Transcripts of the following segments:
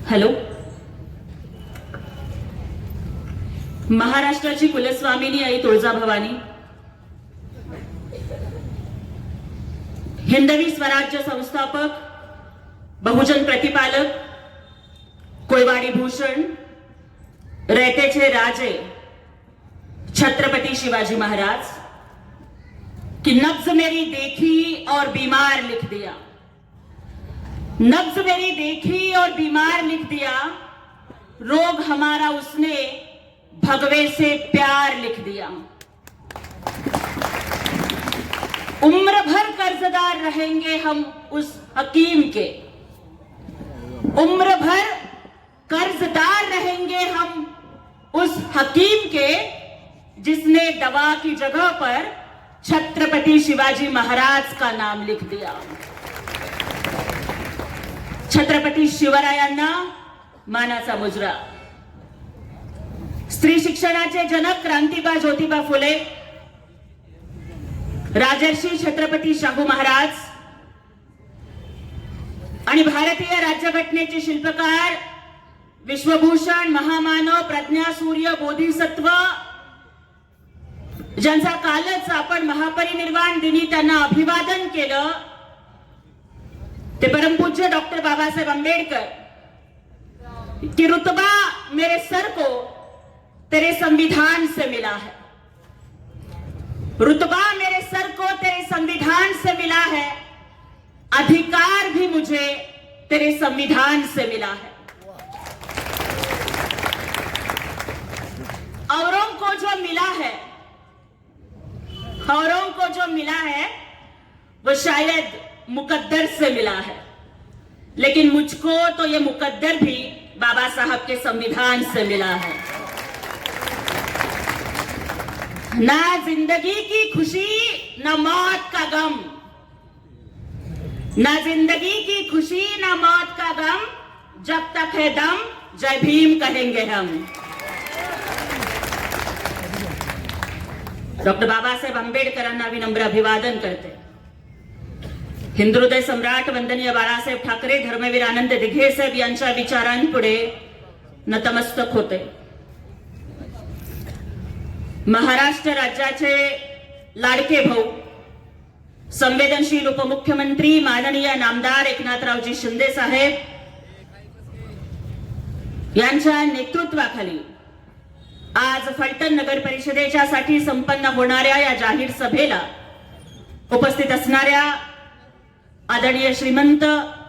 Hello. महाराष्ट्राची कुलस्वामिनी आई तुळजाभवानी, हिंदवी स्वराज्य संस्थापक, बहुजन प्रतिपालक, कोळवाडी भूषण, रयतेचे राजे छत्रपति शिवाजी महाराज कि नब्ज मेरी देखी और बीमार लिख दिया, नब्ज मेरी देखी और बीमार लिख दिया, रोग हमारा उसने भगवे से प्यार लिख दिया। उम्र भर कर्जदार रहेंगे हम उस हकीम के, उम्र भर कर्जदार रहेंगे हम उस हकीम के जिसने दवा की जगह पर छत्रपति शिवाजी महाराज का नाम लिख दिया। छत्रपति शिवरायांना मानाचा मुजरा। स्त्री शिक्षणाचे जनक क्रांतिबा ज्योतिबा फुले, राजर्षी छत्रपति शाहू महाराज आणि भारतीय राज्यघटनेचे शिल्पकार विश्वभूषण महामानव प्रज्ञासूर्य बोधिसत्व, ज्यांचा कालच आपण महापरिनिर्वाण दिनी त्यांना अभिवादन केलं, ते परमपूज्य डॉक्टर बाबासाहेब आंबेडकर कि रुतबा मेरे सर को तेरे संविधान से मिला है, रुतबा मेरे सर को तेरे संविधान से मिला है, अधिकार भी मुझे तेरे संविधान से मिला है। औरों को जो मिला है, औरों को जो मिला है वो शायद मुकद्दर से मिला है, लेकिन मुझको तो ये मुकद्दर भी बाबा साहब के संविधान से मिला है। ना जिंदगी की खुशी ना मौत का गम, ना जिंदगी की खुशी ना मौत का गम, जब तक है दम जय भीम कहेंगे हम। डॉक्टर बाबासाहेब आंबेडकरांना विनम्र अभिवादन करते। हिंदुहृदय सम्राट वंदनीय बाळासाहेब ठाकरे, धर्मवीर आनंद दिघे साहेब यांच्या विचारांपुढे नतमस्तक होते। महाराष्ट्र राज्याचे लाडके भाऊ, संवेदनशील उपमुख्यमंत्री माननीय नामदार एकनाथरावजी शिंदे साहेब यांच्या नेतृत्वाखाली आज फलटण नगर परिषदेच्या साठी संपन्न होणाऱ्या या जाहीर सभेला उपस्थित असणाऱ्या आदरणीय श्रीमंत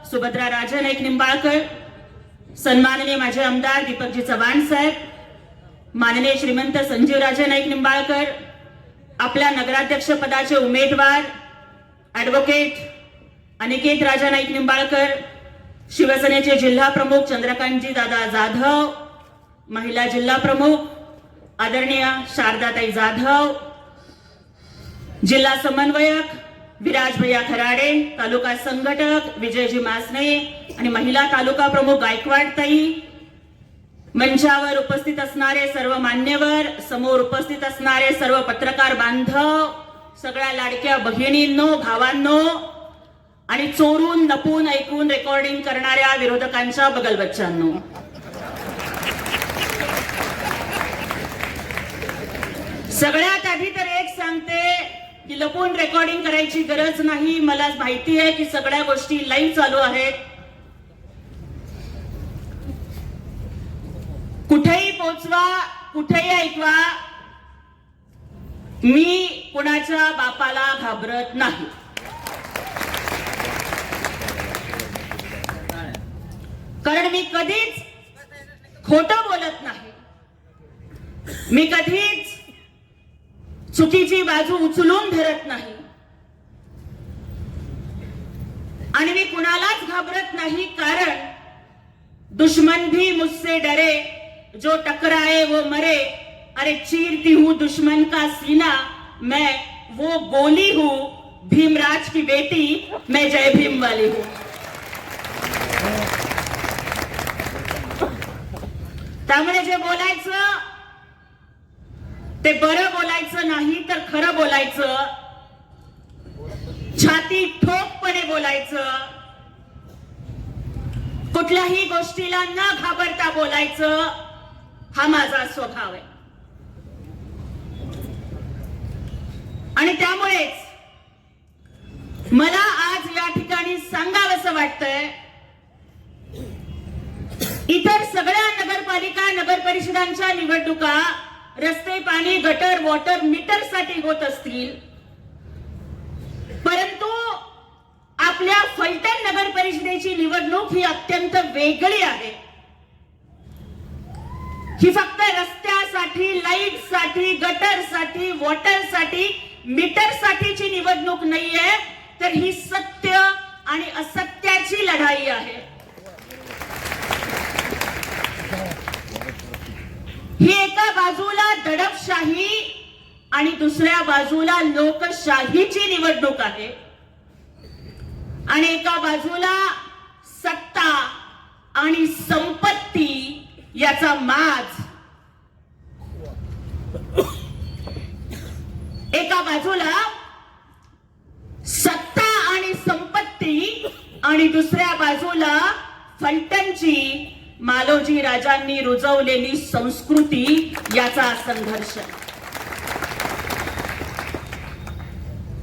सुभद्रा राजे नाईक निंबाळकर, सन्माननीय माझे आमदार दीपकजी चव्हाण साहेब, माननीय श्रीमंत संजीव राजे नाईक निंबाळकर, आपल्या नगराध्यक्ष पदाचे उमेदवार ॲडव्होकेट अनिकेत राजा नाईक निंबाळकर, शिवसेनेचे जिल्हा प्रमुख चंद्रकांतजी दादा जाधव, महिला जिल्हा प्रमुख आदरणीय शारदाताई जाधव, जिल्हा समन्वयक विराज भैया खराडे, तालुका संघटक विजयजी मासने आणि महिला तालुका प्रमुख गायकवाड ताई, मंचावर उपस्थित असणारे सर्व मान्यवर, समोर उपस्थित असणारे सर्व पत्रकार बांधव, सगळ्या लाडक्या बहिणींनो, भावांनो आणि चोरून लपून ऐकून रेकॉर्डिंग करणाऱ्या विरोधकांच्या बगलबच्चांनो, सगळ्यात आधी तर एक सांगते की लपून रेकॉर्डिंग करायची गरज नाही। मला माहिती आहे की सगळ्या गोष्टी लाईव्ह चालू आहेत। कुठेही पोचवा, कुठेही ऐकवा, मी कुणाच्या बापाला घाबरत नाही। कारण मी कधीच खोटं बोलत नाही, मी कधीच चुकीची बाजू उचलून धरत नाही आणि मी कुणालाच घाबरत नाही। कारण दुश्मन भी मुझसे डरे, जो टकराए वो मरे, अरे चीरती हूं दुश्मन का सीना, मैं वो गोली हूं, भीमराज की बेटी, मैं जय भीम वाली हूं। त्यामुळे जे बोलायचं ते बरं बोलायचं नाही तर खरं बोलायचं, छाती ठोकपणे बोलायचं, कुठल्याही गोष्टीला न घाबरता बोलायचं, हा माझा स्वभाव आहे. आणि त्यामुळेच मला आज या ठिकाणी सांगावंसं वाटतंय, इतर सगळ्या नगरपालिका नगर परिषदांच्या निवडणुका रस्ते, पाणी, गटर, वॉटर मीटर साठी होत असतील, परंतु आपल्या फलटण नगर परिषदेची निवडणूक ही अत्यंत वेगळी आहे. ही फक्त रस्त्यासाठी, लाईटसाठी, गटरसाठी, वॉटरसाठी, मीटरसाठीची निवडणूक नाहीये, तर ही सत्य आणि असत्याची लढाई आहे. ही एका बाजूला दडपशाही आणि दुसऱ्या बाजूला लोकशाहीची निवडणूक आहे. आणि एका बाजूला सत्ता आणि संपत्ती याचा माज, एका बाजूला सत्ता आणि संपत्ती आणि दुसऱ्या बाजूला फलटणची मालोजी राजांनी रुजवलेली संस्कृती याचा संघर्ष.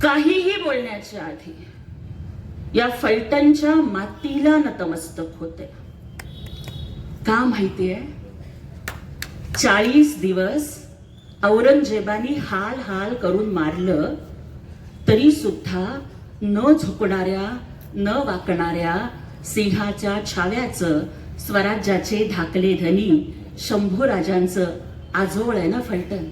काहीही बोलण्याच्या आधी या फलटणच्या मातीला नतमस्तक होते. का माहितीये, 40 दिवस औरंगजेबानी हाल हाल करून मारलं तरी सुद्धा न झुकणाऱ्या, न वाकणाऱ्या सिंहाच्या छाव्याचं स्वराज्याचे धाकले धनी शंभूराजांचं आजोळ आहे ना फलटण.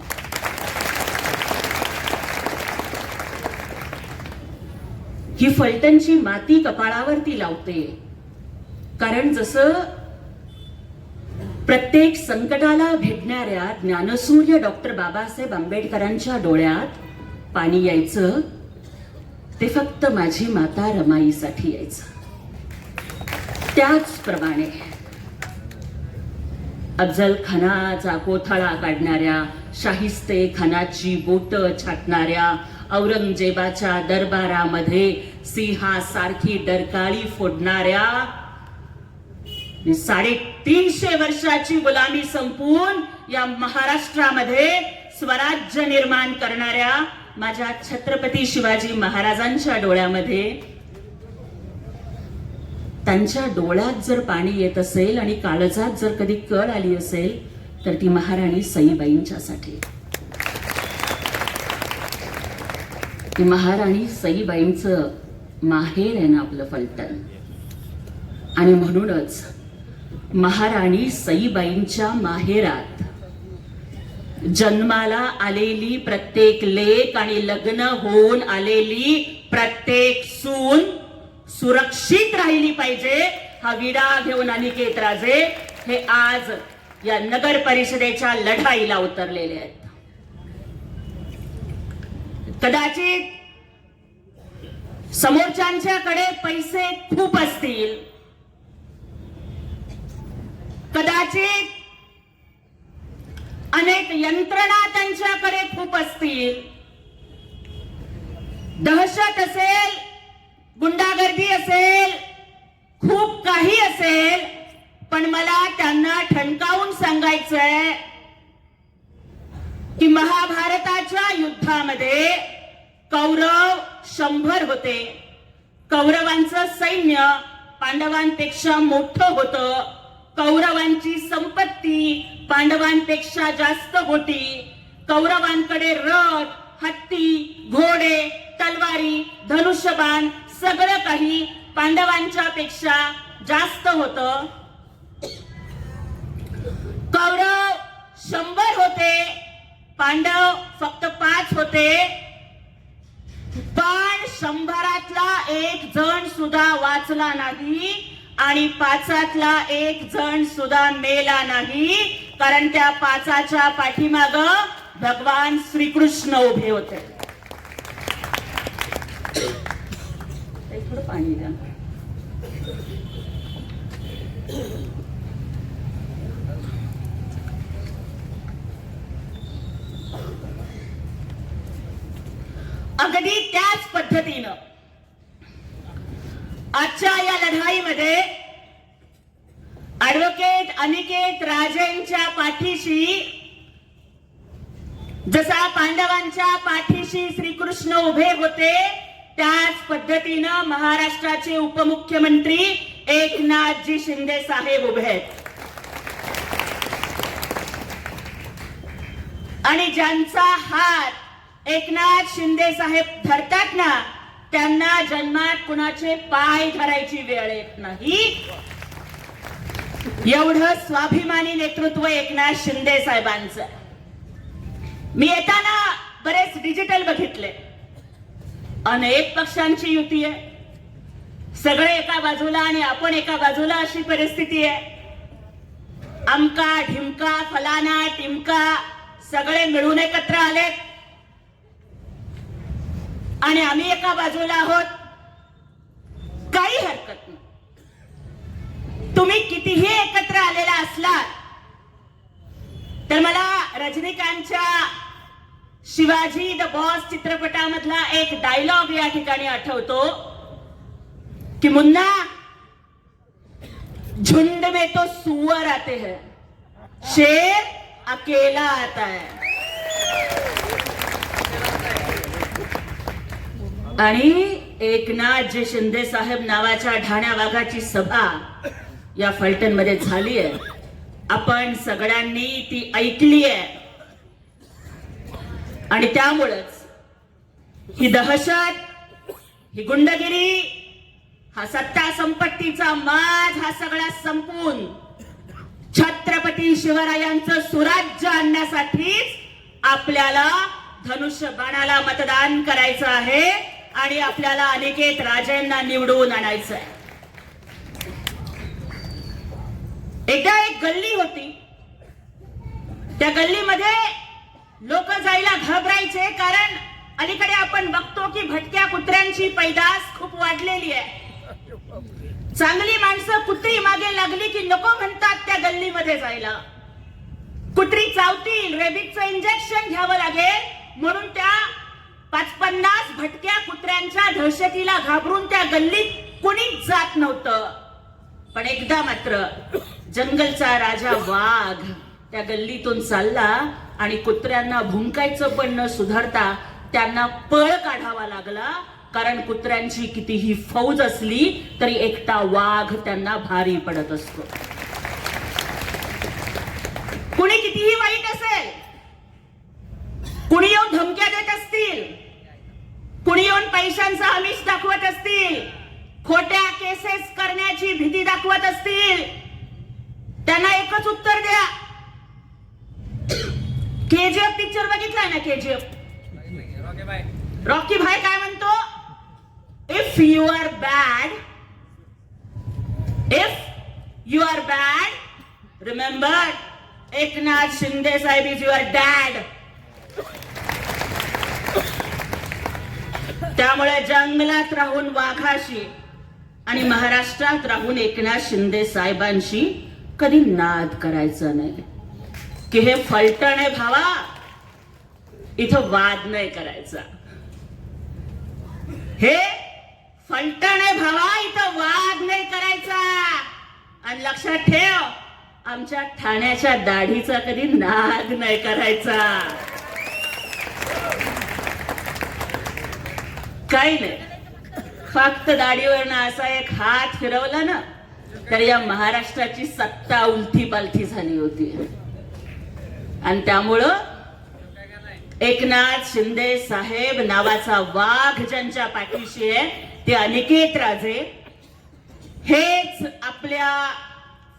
ही फलटणची माती कपाळावरती लावते, कारण जसं प्रत्येक संकटाला भेटणाऱ्या ज्ञानसूर्य डॉक्टर बाबासाहेब आंबेडकरांच्या डोळ्यात पाणी यायचं, ते फक्त माझी माता रमाईसाठी यायचं. त्याचप्रमाणे अफजल खानाचा कोथळा काढणाऱ्या, शाहिस्ते खानाची बोट छाटणाऱ्या, औरंगजेबाच्या दरबारामध्ये सिंहासारखी डरकाळी फोडणाऱ्या, 350 वर्षाची गुलामी संपवून या महाराष्ट्रामध्ये स्वराज्य निर्माण करणाऱ्या माझ्या छत्रपती शिवाजी महाराजांच्या डोळ्यामध्ये, त्यांच्या डोळ्यात जर पाणी येत असेल आणि काळजात जर कधी कळ आली असेल, तर ती महाराणी सईबाईंच्यासाठी. ती महाराणी सईबाईंचं माहेर आहे ना आपलं फलटण. आणि म्हणूनच महाराणी सईबाईंच्या माहेरात जन्माला आलेली प्रत्येक लेक आणि लग्न होऊन आलेली प्रत्येक सून सुरक्षित राहिली पाहिजे, हा विडा घेऊन अनिकेत राजे हे आज या नगर परिषदेच्या लढाईला उतरलेले आहेत. कदाचित समोरच्यांच्याकडे पैसे खूप असतील, कदाचित अनेक यंत्रणा त्यांच्याकडे खूप असतील, दहशत असेल, गुंडागर्दी असेल, खूप काही असेल, पण मला त्यांना ठणकावून सांगायचंय की महाभारताच्या युद्धामध्ये कौरव 100 होते. कौरवांचं सैन्य पांडवांपेक्षा मोठं होतं. कौरवांची संपत्ती पांडवांपेक्षा जास्त होती. कौरवांकडे रथ, हत्ती, घोडे, तलवारी, धनुष्यबाण सगळं काही पांडवांच्या पेक्षा जास्त होतं. कौरव 100 होते, पांडव फक्त 5 होते. पण 100तला एक जण सुद्धा वाचला नाही आणि 5तला एक जण सुद्धा मेला नाही, कारण त्या 5च्या पाठीमाग भगवान श्रीकृष्ण उभे होते. थोडं पाणी द्या. अगदी त्याच पद्धतीनं आजच्या या लढाईमध्ये ॲडव्होकेट अनिकेत राजेंच्या पाठीशी जसा पांडवांच्या पाठीशी श्रीकृष्ण उभे होते, त्याच पद्धतीनं महाराष्ट्राचे उपमुख्यमंत्री एकनाथजी शिंदे साहेब उभे आहेत. आणि ज्यांचा हात एकनाथ शिंदे साहेब धरतात ना, त्यांना जन्मात कुणाचे पाय धरायची वेळ येत नाही. एवढं स्वाभिमानी नेतृत्व एकनाथ शिंदे साहेबांचं. मी येताना बरेच डिजिटल बघितले. अनेक पक्षांची युती आहे, सगळे एका बाजूला आणि आपण एका बाजूला, अशी परिस्थिती आहे. अमका ढिमका फलाना टिमका सगळे मिळून एकत्र आलेत आणि आम्ही एका बाजूला आहोत. काही हरकत नाही. तुम्ही कितीही एकत्र आलेला असलात तर मला रजनीकांतच्या शिवाजी द बॉस चित्रपटामधला एक डायलॉग या ठिकाणी आठवतो की मुन्ना, झुंड में तो सुअर आते हैं, शेर अकेला आता है. आणि एकनाथजी शिंदे साहेब नावाच्या ढाण्या वाघाची सभा या फलटण मध्ये झाली आहे. आपण सगळ्यांनी ती ऐकली आहे आणि त्यामुळेच ही दहशत, ही गुंडगिरी, हा सत्ता संपत्तीचा माज, हा सगळा संपून छत्रपती शिवरायांचं सुराज्य आणण्यासाठीच आपल्याला धनुष्यबाणाला मतदान करायचं आहे आणि आपल्याला अनिकेत राजेंना निवडून आणायचं आहे. एकदा एक गल्ली होती. त्या गल्लीमध्ये लोक जायला घाबरायचे, कारण अलीकडे आपण बघतो की भटक्या कुत्र्यांची पैदास खूप वाढलेली आहे. चांगली माणसं कुत्री मागे लागली की नको म्हणतात त्या गल्लीमध्ये जायला. कुत्री चावतील, रेबीजचं इंजेक्शन घ्यावं लागेल म्हणून त्या 50 भटक्या कुत्र्यांच्या दहशतीला घाबरून त्या गल्लीत कुणीच जात नव्हतं. पण एकदा मात्र जंगलचा राजा वाघ त्या गल्लीतून चालला आणि कुत्र्यांना भुंकायचं पण न सुधारता त्यांना पळ काढावा लागला, कारण कुत्र्यांची कितीही फौज असली तरी एकटा वाघ त्यांना भारी पडत असतो. कुणी कितीही वाईट असेल, कुणी येऊन धमक्या देत असतील, कुणी येऊन पैशांचा आमिष दाखवत असतील, खोट्या केसेस करण्याची भीती दाखवत असतील, त्यांना एकच उत्तर द्या. केजीएफ पिक्चर बघितलाय ना? केजीएफ रॉकी भाई काय म्हणतो? If you are bad remember Eknath Shinde साहेब इज युअर डॅड. त्यामुळे जंगलात राहून वाघाशी आणि महाराष्ट्रात राहून एकनाथ शिंदे साहेबांशी कधी नाद करायचा नाही. की हे फलटण आहे भावा, इथं वाद नाही करायचा. हे फलटण आहे भावा, इथं वाद नाही करायचा. आणि लक्षात ठेव, आमच्या ठाण्याच्या दाढीचा कधी नाद नाही करायचा. काही नाही, फक्त दाढीवरनं असा एक हात फिरवला ना तर या महाराष्ट्राची सत्ता उलथी पालथी झाली होती. आणि त्यामुळं एकनाथ शिंदे साहेब नावाचा वाघ ज्यांच्या पाठीशी आहे ते अनिकेत राजे हेच आपल्या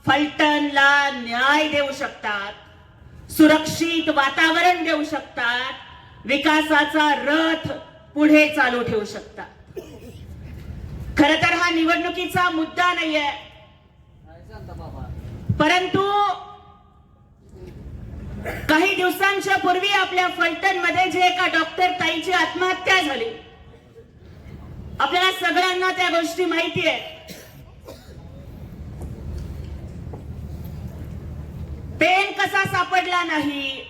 फलटणला न्याय देऊ शकतात, सुरक्षित वातावरण देऊ शकतात, विकासाचा रथ पुढे चालू ठेवू शकतात. खर तर हा निवडणुकीचा मुद्दा नाहीये, परंतु काही दिवसांच्या पूर्वी आपल्या फलटण मध्ये जे एका डॉक्टर ताईची आत्महत्या झाली, आपल्याला सगळ्यांना त्या गोष्टी माहिती आहेत. पेन कसा सापडला नाही,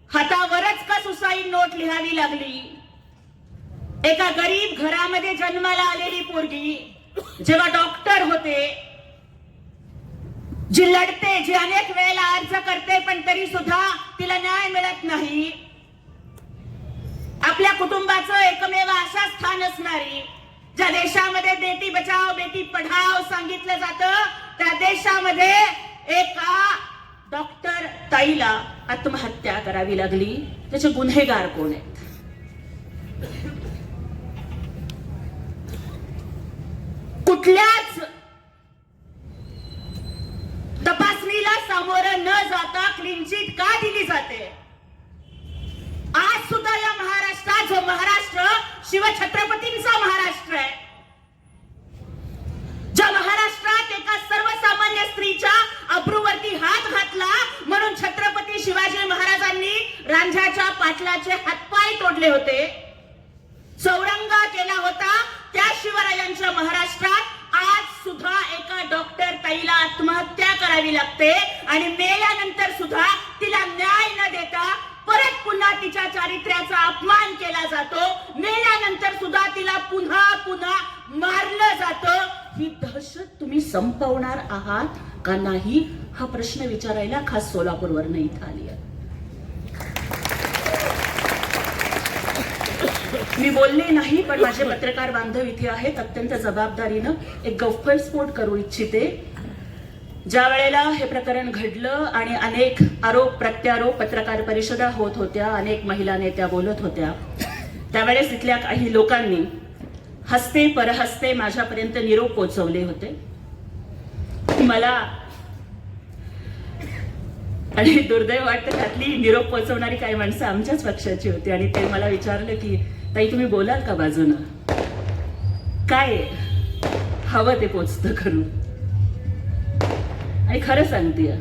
हातावरच का सुसाईड नोट लिहावी लागली. एका गरीब घरामध्ये जन्माला आलेली पोरगी जेव्हा डॉक्टर होते जी लढते, जी अनेक वेळेला अर्ज करते पण तरी सुद्धा तिला न्याय मिळत नाही, आपल्या कुटुंबाचं एकमेव आशा स्थान असणारी, ज्या देशामध्ये बेटी बचाओ बेटी पढाओ सांगितलं जातं, त्या देशामध्ये एका डॉक्टर ताईला आत्महत्या करावी लागली. त्याचे गुन्हेगार कोण आहेत? कुठल्याच तपासणीला सामोरं न जाता क्लीन चिट का दिली जाते? आज सुद्धा या महाराष्ट्रात, जो महाराष्ट्र शिवछत्रपतींचा महाराष्ट्र आहे, ज्या महाराष्ट्रात एका सर्वसामान्य स्त्रीच्या अब्रूवरती हात घातला म्हणून छत्रपती शिवाजी महाराजांनी रांझ्याच्या पाटलाचे हातपाय तोडले होते, चौरंग केला होता, त्या शिवरायांच्या महाराष्ट्रात आज सुद्धा एका डॉक्टर ताईला आत्महत्या करावी लागते आणि मेल्यानंतर सुद्धा तिला न्याय न देता परत पुन्हा तिच्या चारित्र्याचा अपमान केला जातो. मेल्यानंतर सुद्धा तिला पुन्हा पुन्हा मारलं जातं. ही दहशत तुम्ही संपवणार आहात का नाही, हा प्रश्न विचारायला खास सोलापूरवरून इथं आली आहे. मी बोलले नाही, पण माझे पत्रकार बांधव इथे आहेत. अत्यंत जबाबदारीनं एक गौप्यस्फोट करू इच्छिते. ज्या वेळेला हे प्रकरण घडलं आणि अनेक आरोप प्रत्यारोप पत्रकार परिषदा होत होत्या, अनेक महिला नेत्या बोलत होत्या, त्यावेळेस इथल्या काही लोकांनी हस्ते परहस्ते माझ्यापर्यंत निरोप पोहोचवले होते. मला आणि दुर्दैव वाटतं त्यातली निरोप पोहोचवणारी काही माणसं आमच्याच पक्षाची होती आणि ते मला विचारलं की ताई तुम्ही बोलाल का बाजूनं, काय हवं ते पोचतं करू. आणि खरं सांगतेय,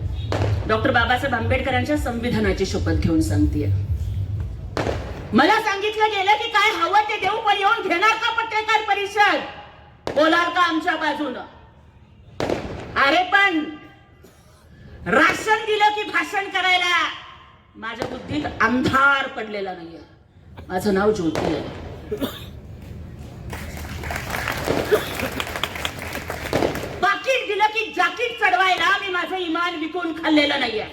डॉक्टर बाबासाहेब आंबेडकरांच्या संविधानाची शपथ घेऊन सांगतेय. मला सांगितलं गेलं की काय हवं ते देऊ, पण येऊन घेणार का पत्रकार परिषद, बोलाल का आमच्या बाजूनं. अरे पण राशन दिलं की भाषण करायला माझ्या बुद्धीत अंधार पडलेला नाहीये. माझं नाव ज्योती आहे. पाकीट दिलं की जाकीट चढवायला मी माझं इमान विकून खाल्लेलं नाहीये.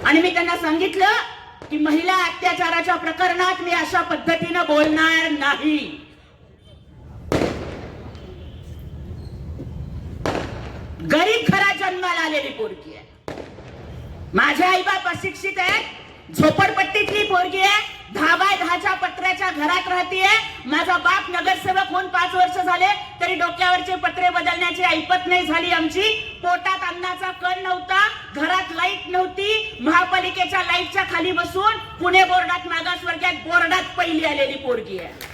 आणि मी त्यांना सांगितलं की महिला अत्याचाराच्या प्रकरणात मी अशा पद्धतीनं बोलणार नाही. गरीब घरात जन्माला आलेली पोरगी आहे. माझे आई बाप अशिक्षित आहेत, झोपडपट्टीतली पोरगी आहे, 10x10च्या पत्र्याच्या घरात राहतीये. माझा बाप नगरसेवक होऊन 5 वर्ष झाले तरी डोक्यावरचे पत्रे बदलण्याची ऐपत नाही झाली आमची. पोटात अन्नाचा कण नव्हता, घरात लाईट नव्हती, महापालिकेच्या लाईटच्या खाली बसून पुणे बोर्डात मागासवर्गात बोर्डात पहिली आलेली पोरगी आहे.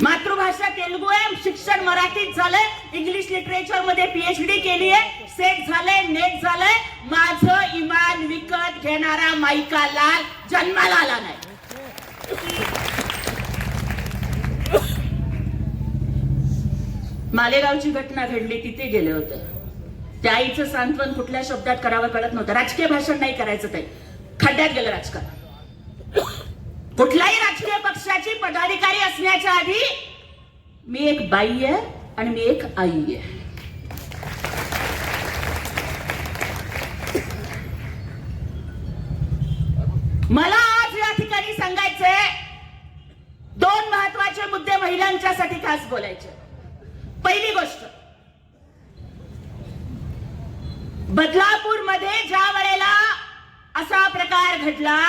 मातृभाषा तेलुगू आहे, शिक्षण मराठीत झालंय, इंग्लिश लिटरेचर मध्ये PhD केली आहे, सेट झालंय, नेट झालंय. माझं इमान विकत घेणारा माईका लाल जन्माला आला नाही. मालेगावची घटना घडली, तिथे गेले होते. त्या आईचं सांत्वन कुठल्या शब्दात करावं कळत नव्हतं. राजकीय भाषण नाही करायचं, ते खड्ड्यात गेलं राजकारण. कुठल्याही राजकीय पक्षाची पदाधिकारी असण्याच्या आधी मी एक बाई आहे आणि मी एक आई आहे. मला आज या ठिकाणी सांगायचंय, 2 महत्वाचे मुद्दे महिलांच्यासाठी खास बोलायचे. पहिली गोष्ट, बदलापूर मध्ये ज्या वेळेला असा प्रकार घडला,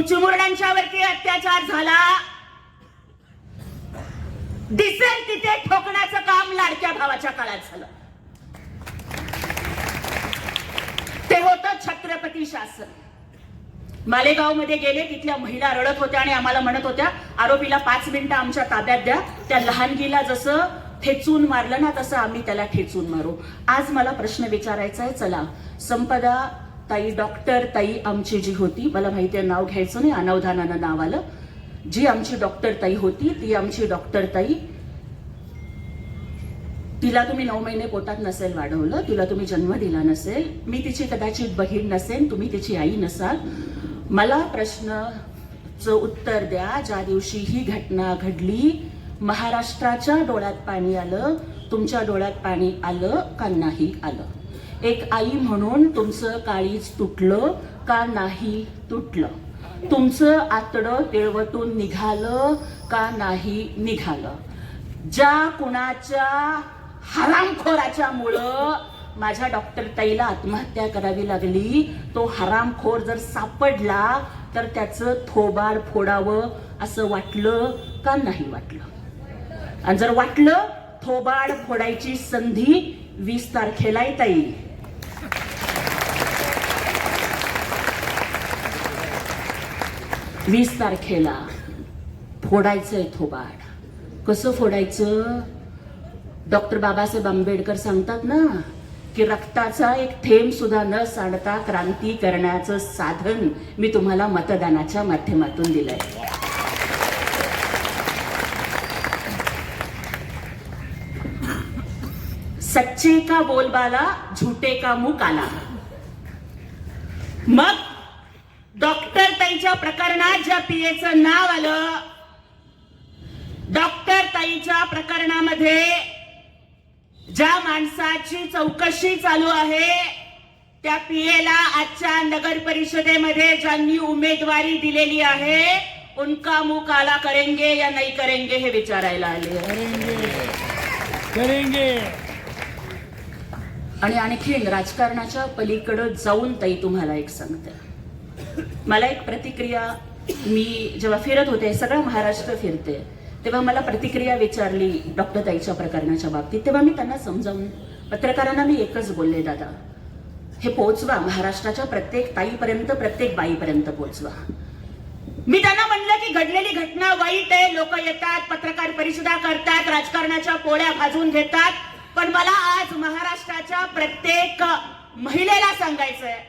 चिमुरड्यांच्या वरती अत्याचार झाला, दिसेल तिथे ठोकण्याचं काम लाडक्या भावाच्या काळात झालं. ते होतं छत्रपती शासन. मालेगाव मध्ये गेले, तिथल्या महिला रडत होत्या आणि आम्हाला म्हणत होत्या आरोपीला 5 मिनिटं आमच्या ताब्यात द्या. त्या लहानगीला जसं ठेचून मारलं ना तसं आम्ही त्याला ठेचून मारू. आज मला प्रश्न विचारायचा आहे. चला, संपदा ताई, डॉक्टर ताई आमची जी होती, मला माहिती आहे नाव घ्यायचं नाही, अनवधानानं नाव आलं, जी आमची डॉक्टर ताई होती, ती आमची डॉक्टर ताई, तिला तुम्ही 9 महिने पोटात नसेल वाढवलं, तिला तुम्ही जन्म दिला नसेल, मी तिची कदाचित बहीण नसेन, तुम्ही तिची आई नसाल. मला प्रश्नाचं उत्तर द्या, ज्या दिवशी ही घटना घडली महाराष्ट्राच्या डोळ्यात पाणी आलं, तुमच्या डोळ्यात पाणी आलं का नाही आलं? एक आई म्हणून तुमचं काळीज तुटलं का नाही तुटलं? तुमचं आतडं तिळवटून निघालं का नाही निघालं? ज्या कुणाच्या हरामखोराच्या मुळे माझ्या डॉक्टर ताईला आत्महत्या करावी लागली, तो हरामखोर जर सापडला तर त्याचं थोबाड फोडावं असं वाटलं का नाही वाटलं? आणि जर वाटलं, थोबाड फोडायची संधी 20 तारखेला ताई. वीस तारखेला फोडायचंय थोबाड. कसं फोडायचं? डॉक्टर बाबासाहेब आंबेडकर सांगतात ना की रक्ताचा एक थेंब सुद्धा न सांडता क्रांती करण्याचं साधन मी तुम्हाला मतदानाच्या माध्यमातून दिलंय. सच्चे का बोलबाला, झूठे का मुंह काला. मग डॉक्टर ताईच्या प्रकरणात ज्या पीएचं नाव आलं, डॉक्टर ताईच्या प्रकरणामध्ये ज्या माणसाची चौकशी चालू आहे, त्या पीएला आजच्या नगर परिषदेमध्ये ज्यांनी उमेदवारी दिलेली आहे, उनका मुंह काला करेंगे या नहीं करेंगे हे विचारायला आले. करेंगे. आणि आणखीन राजकारणाच्या पलीकडे जाऊन ताई तुम्हाला एक सांगते. मला एक प्रतिक्रिया, मी जेव्हा फिरत होते, सगळं महाराष्ट्र फिरते, तेव्हा मला प्रतिक्रिया विचारली डॉक्टर ताईच्या प्रकरणाच्या बाबतीत. तेव्हा मी त्यांना समजावून, पत्रकारांना मी एकच बोलले, दादा हे पोहोचवा महाराष्ट्राच्या प्रत्येक ताईपर्यंत, प्रत्येक बाईपर्यंत पोहोचवा. मी त्यांना म्हणलं की घडलेली घटना वाईट आहे, लोक येतात, पत्रकार परिषदा करतात, राजकारणाच्या पोळ्या भाजून घेतात, पण मला आज महाराष्ट्राच्या प्रत्येक महिलेला सांगायचंय,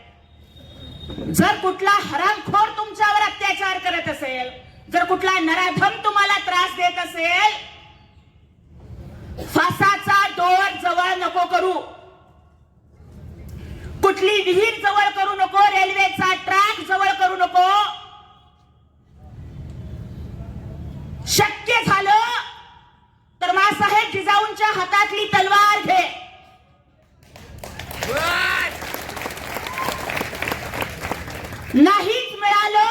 जर कुठला हरामखोर तुमच्यावर अत्याचार करत असेल, जर कुठला नराधम तुम्हाला त्रास देत असेल, फासाचा दोर जवळ नको करू, कुठली विहीर जवळ करू नको, रेल्वेचा ट्रॅक जवळ करू नको. शक्य झालं तर मासाहेब जिजाऊंच्या हातातली तलवार घे, नाहीच मिळालं,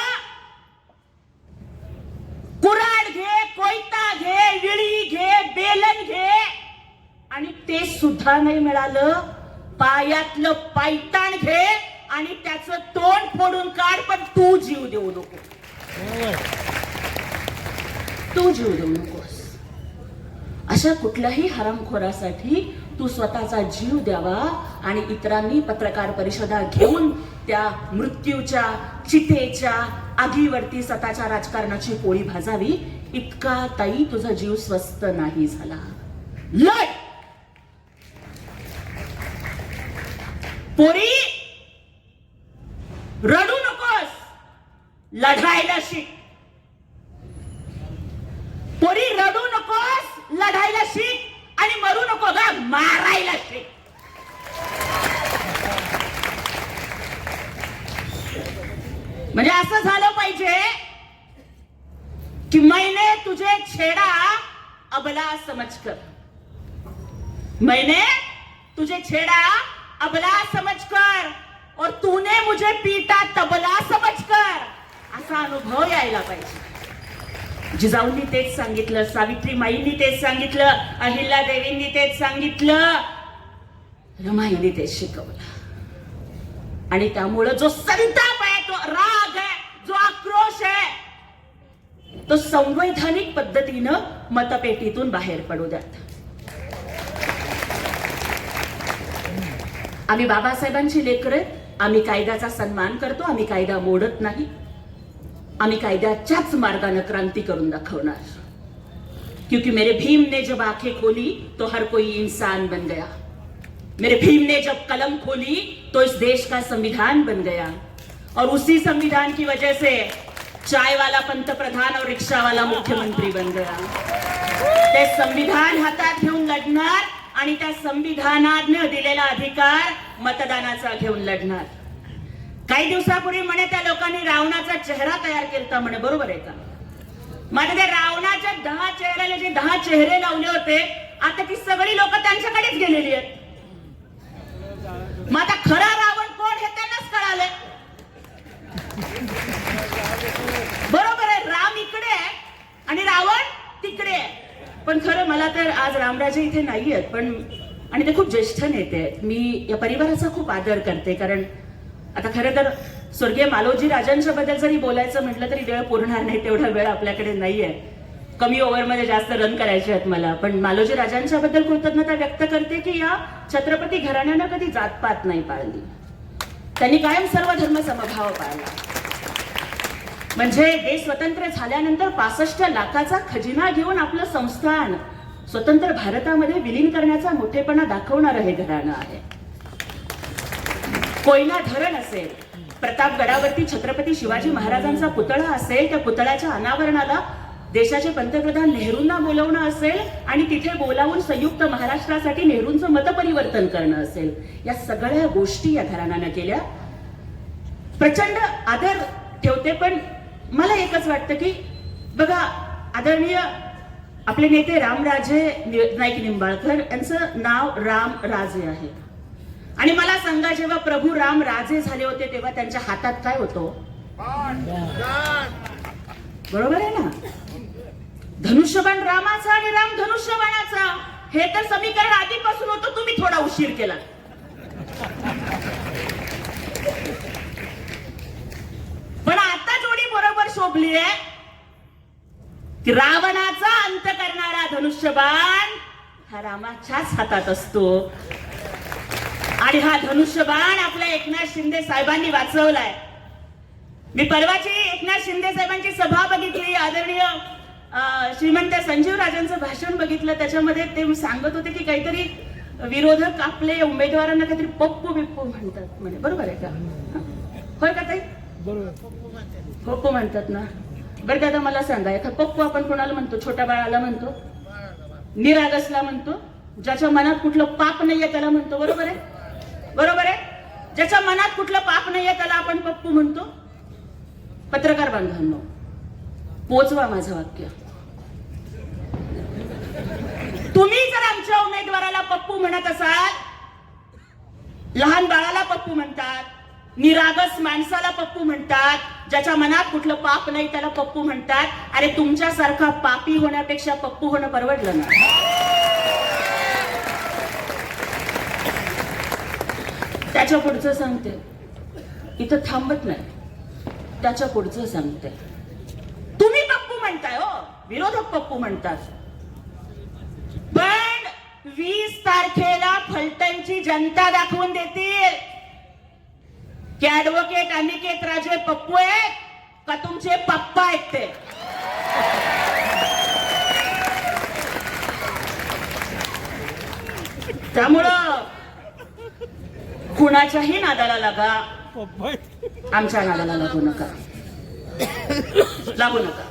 कुऱ्हाड घे, कोयता घे, विळी घे, बेलन घे, आणि ते सुद्धा नाही मिळालं, पायातलं पायताण घे आणि त्याचं तोंड फोडून काढ, पण तू जीव देऊ नको, तू जीव देऊ नकोस. अशा कुठल्याही हरामखोरासाठी तू स्वतःचा जीव द्यावा आणि इतरांनी पत्रकार परिषदा घेऊन त्या मृत्यूच्या चितेच्या आगीवरती स्वतःच्या राजकारणाची पोळी भाजावी, इतका ताई तुझा जीव स्वस्त नाही झाला. लढ पोरी, रडू नकोस, लढायला शिक. पोरी रडू नकोस, लढायला शिक, आणि मरू नको ग, मारायला शिक. म्हणजे असं झालं पाहिजे कि मैंने तुझे छेड़ा अबला समझकर, मैंने तुझे छेड़ा अबला समझकर और तूने मुझे पीटा तबला समझकर, असा अनुभव यायला पाहिजे. जिजाऊंनी तेच सांगितलं, सावित्रीमाईंनी तेच सांगितलं, अहिल्या देवींनी तेच सांगितलं, रमाईंनी तेच शिकवलं. आणि त्यामुळे जो संताप आहे, तो राग आहे, जो आक्रोश आहे, तो संवैधानिक पद्धतीनं मतपेटीतून बाहेर पडू द्यात. आम्ही बाबासाहेबांची लेकरं, आम्ही कायद्याचा सन्मान करतो, आम्ही कायदा मोडत नाही, आम्ही कायद्याच्याच मार्गाने क्रांती करून दाखवणार. क्योंकि मेरे भीम ने जब आंखें खोली तो हर कोई इंसान बन गया, मेरे भीम ने जब कलम खोली तो इस देश का संविधान बन गया, और उसी संविधान की वजह से चाय वाला पंतप्रधान और रिक्शा वाला मुख्यमंत्री बन गया. ते संविधान हातात घेऊन लढणार आणि त्या संविधानाने दिलेला अधिकार मतदानाचा घेऊन लढणार. काही दिवसापूर्वी म्हणे त्या लोकांनी रावणाचा चेहरा तयार केला म्हणे, बरोबर आहे का? माझ्या त्या रावणाच्या 10 चेहऱ्याला जे 10 चेहरे लावले होते, आता ती सगळी लोक त्यांच्याकडेच गेलेली आहेत. मग आता खरा रावण कोण हे त्यांनाच कळालंय. बरोबर आहे, राम इकडे आहे आणि रावण तिकडे आहे. पण खरं मला तर आज रामराजे इथे नाही आहेत, पण आणि ते खूप ज्येष्ठ नेते आहेत. मी या परिवाराचा खूप आदर करते, कारण आता खरं तर स्वर्गीय मालोजी राजांच्या बद्दल जरी बोलायचं म्हटलं तरी वेळ पुरणार नाही, तेवढा वेळ आपल्याकडे नाहीये. कमी ओव्हरमध्ये जास्त रन करायचे आहेत मला. पण मालोजी राजांच्या बद्दल कृतज्ञता व्यक्त करते की या छत्रपती घराण्यानं कधी जातपात नाही पाळली. त्यांनी कायम सर्व धर्म समभाव पाळला. म्हणजे देश स्वतंत्र झाल्यानंतर 65 लाखाचा खजिना घेऊन आपलं संस्थान स्वतंत्र भारतामध्ये विलीन करण्याचा मोठेपणा दाखवणारं हे घराणं आहे. कोयना धरण असेल, प्रतापगडावरती छत्रपती शिवाजी महाराजांचा पुतळा असेल, त्या पुतळ्याच्या अनावरणाला देशाचे पंतप्रधान नेहरूंना बोलवणं असेल आणि तिथे बोलावून संयुक्त महाराष्ट्रासाठी नेहरूंचं मतपरिवर्तन करणं असेल, या सगळ्या गोष्टी या घराण्यानं केल्या. प्रचंड आदर ठेवते. पण मला एकच वाटतं की बघा, आदरणीय आपले नेते रामराजे नाईक निंबाळकर यांचं नाव राम राजे आहे. आणि मला सांगा, जेव्हा प्रभू राम राजे झाले होते तेव्हा त्यांच्या हातात काय होतं? बरोबर आहे ना? धनुष्यबाण रामाचा आणि राम धनुष्यबाणाचा. हे तर समीकरण आधीपासून होतं, तुम्ही थोडा उशीर केला. पण आता जोडी बरोबर शोभली आहे की रावणाचा अंत करणारा धनुष्यबाण हा रामाच्याच हातात असतो. आणि हा धनुष्यबाण आपल्या एकनाथ शिंदे साहेबांनी वाचवलाय. मी परवाची एकनाथ शिंदे साहेबांची सभा बघितली, आदरणीय श्रीमंत संजीव राजांचं भाषण बघितलं. त्याच्यामध्ये ते सांगत होते की काहीतरी विरोधक आपले उमेदवारांना काहीतरी पप्पू बिप्पू म्हणतात म्हणे. बरोबर आहे का? होय का ताई? पप्पू म्हणतात ना. बरं दादा मला सांगा, एखादा पप्पू आपण कोणाला म्हणतो? छोट्या बाळाला म्हणतो, निरागसला म्हणतो, ज्याच्या मनात कुठलं पाप नाहीये त्याला म्हणतो. बरोबर आहे? बरोबर आहे. ज्याच्या मनात कुठलं पाप नाहीये त्याला आपण पप्पू म्हणतो. पत्रकार बांधवांनो, पोचवा माझं वाक्य. तुम्ही जर आमच्या उमेदवाराला पप्पू म्हणत असाल, लहान बाळाला पप्पू म्हणतात, निरागस माणसाला पप्पू म्हणतात, ज्याच्या मनात कुठलं पाप नाही त्याला पप्पू म्हणतात. अरे तुमच्यासारखा पापी होण्यापेक्षा पप्पू होणं परवडलं ना? त्याच्या पुढचं सांगते, इथं थांबत नाही. त्याच्या पुढचं सांगते, तुम्ही पप्पू म्हणताय हो, विरोधक पप्पू म्हणतात. पण 20 तारखेला फलटणची जनता दाखवून देतील की ऍडव्होकेट अनिकेत राजे पप्पू आहेत का तुमचे पप्पा आहेत ते. त्यामुळं कुणाच्याही नादाला लागा, आमच्या नादाला लागू नका, लागू नका.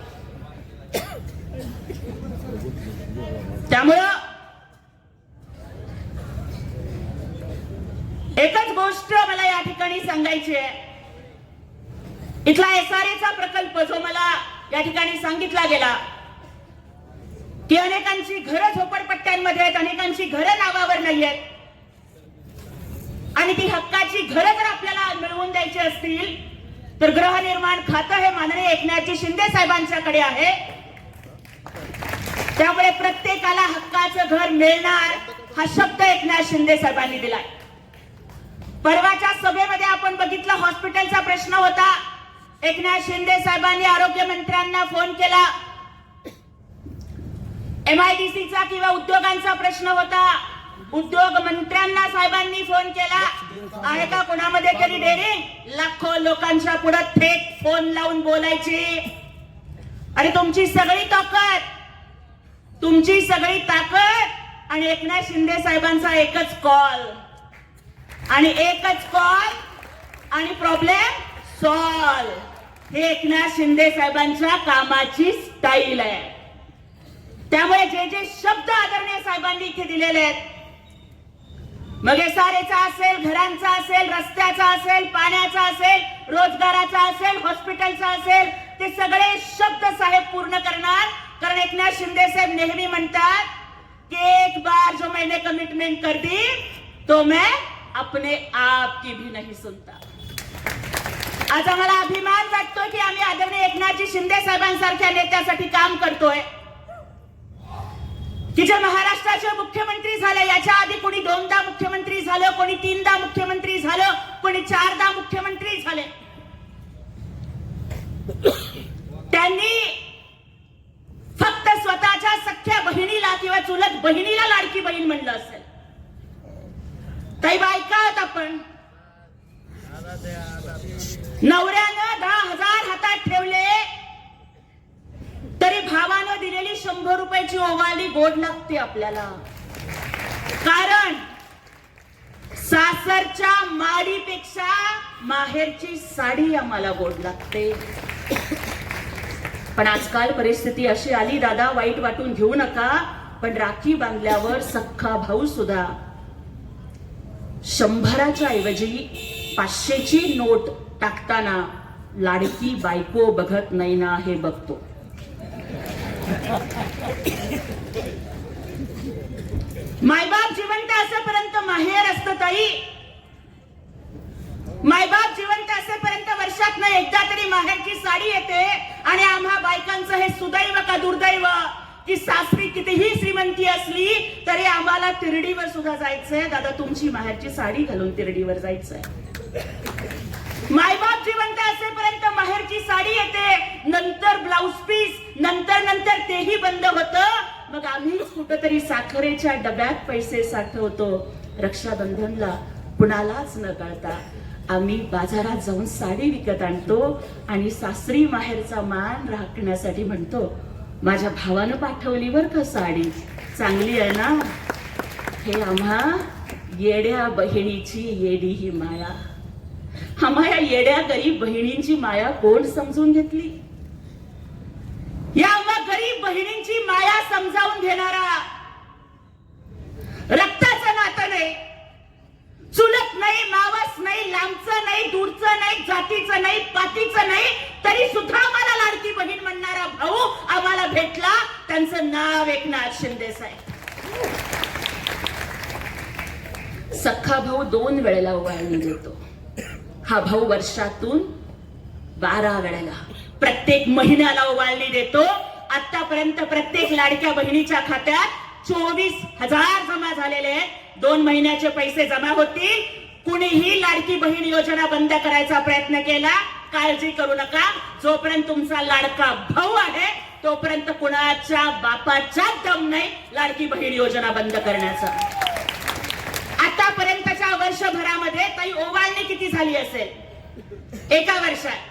त्यामुळं एकच गोष्ट मला या ठिकाणी सांगायची आहे. इथला SRA प्रकल्प जो मला या ठिकाणी सांगितला गेला की अनेकांची घरं झोपडपट्ट्यांमध्ये आहेत, अनेकांची घरं नावावर नाही आहेत, आणि ती हक्काची घरं जर आपल्याला मिळवून द्यायची असतील तर गृहनिर्माण खातं हे माननीय एकनाथ शिंदे साहेबांच्याकडे आहे. त्यामुळे प्रत्येकाला हक्काचं घर मिळणार हा शब्द एकनाथ शिंदे साहेबांनी दिलाय. परवाच्या सभेमध्ये आपण बघितलं, हॉस्पिटलचा प्रश्न होता. एकनाथ शिंदे साहेबांनी आरोग्य मंत्र्यांना फोन केला. MIDCचा किंवा उद्योगांचा प्रश्न होता, उद्योग मंत्र्यांना साहेबांनी फोन केला. आहे का कोणामध्ये केली डेअरिंग? लाखो लोकांच्या पुढे थेट फोन लावून बोलायची. अरे तुमची सगळी ताकद आणि एकनाथ शिंदे साहेबांचा एकच कॉल आणि प्रॉब्लेम सॉल्व. हे एकनाथ शिंदे साहेबांच्या कामाची स्टाईल आहे. त्यामुळे जे जे शब्द आदरणीय साहेबांनी इथे दिलेले आहेत, मग SRAचा असेल, घरांचा असेल, रस्त्याचा असेल, पाण्याचा असेल, रोजगाराचा असेल, हॉस्पिटलचा असेल, ते सगळे शब्द साहेब पूर्ण करणार. कारण एकनाथ शिंदे साहेब नेहमी म्हणतात की एक बार जो मैंने कमिटमेंट कर दी तो मैं अपने आप की भी नहीं सुनता. आज आम्हाला अभिमान वाटतो की आम्ही आदरणीय एकनाथजी शिंदे साहेबांसारख्या नेत्यासाठी काम करतोय की जे महाराष्ट्राचे मुख्यमंत्री झाले. याच्या आधी कोणी 2दा मुख्यमंत्री झालं, कोणी 3दा मुख्यमंत्री झालं, कोणी 4दा मुख्यमंत्री झाले. त्यांनी फक्त स्वतःच्या सख्या बहिणीला किंवा चुलत बहिणीला लाडकी बहीण म्हणलं असेल. काही बायका आहात आपण, नवऱ्यानं 10,000 हातात ठेवले तरी भावानं दिलेली 100 रुपयाची ओवाळणी गोड लागते आपल्याला. कारण सासरच्या माडीपेक्षा माहेरची साडी आम्हाला गोड लागते. पण आजकाल परिस्थिती अशी आली, दादा वाईट वाटून घेऊ नका, पण राखी बांधल्यावर सख्खा भाऊ सुद्धा 100च्या ऐवजी 500ची नोट टाकताना लाडकी बायको बघत नाही ना हे बघतो. मायबाप जिवंत असेपर्यंत माहेर असतं ताई. मायबाप जिवंत असेपर्यंत वर्षातनं एकदा तरी माहेरची साडी येते. आणि आम्हा बायकांचं हे सुदैव का दुर्दैव की सासरी कितीही श्रीमंती असली तरी आम्हाला तिरडीवर सुद्धा जायचंय. दादा तुमची माहेरची साडी घालून तिरडीवर जायचंय. मायबाप जिवंत असेपर्यंत माहेरची साडी येते, नंतर ब्लाउज पीस, नंतर तेही बंद होतं. मग आम्हीच कुठेतरी साखरेच्या डब्यात पैसे साठवतो. रक्षाबंधनला कुणालाच न कळता आम्ही बाजारात जाऊन साडी विकत आणतो आणि सासरी माहेरचा मान राखण्यासाठी म्हणतो माझ्या भावानं पाठवली बर का साडी, चांगली आहे ना. हे आम्हा येड्या बहिणीची येडी ही माया. आम्हा या येड्या गरीब बहिणींची माया कोण समजून घेतली? या आम्हा गरीब बहिणींची माया समजावून घेणारा रक्ताचं नातं नाही, चुलत नाही, मावस नाही, लांबचं नाही, दूरचं नाही, जातीचं नाही, पातीचं नाही, तरी सुद्धा आम्हाला लाडकी बहीण म्हणणारा भाऊ आम्हाला भेटला. त्यांचं नाव एकनाथ शिंदे साहेब. सख्खा भाऊ 2 वेळेला ओवाळणी देतो. हा भाऊ वर्षातून 12 वेळेला प्रत्येक महिन्याला ओवाळणी देतो. आतापर्यंत प्रत्येक लाडक्या बहिणीच्या खात्यात 24,000 जमा झालेले आहेत. 2 महिन्याचे पैसे जमा होतील. कुणीही लाडकी बहीण योजना बंद करायचा प्रयत्न केला, काळजी करू नका. जोपर्यंत तुमचा लाडका भाऊ आहे तोपर्यंत कुणाच्या बापाच्या दम नाही लाडकी बहीण योजना बंद करण्याचा. आतापर्यंतच्या वर्षभरामध्ये ताई ओवाळणी किती झाली असेल? एका वर्षात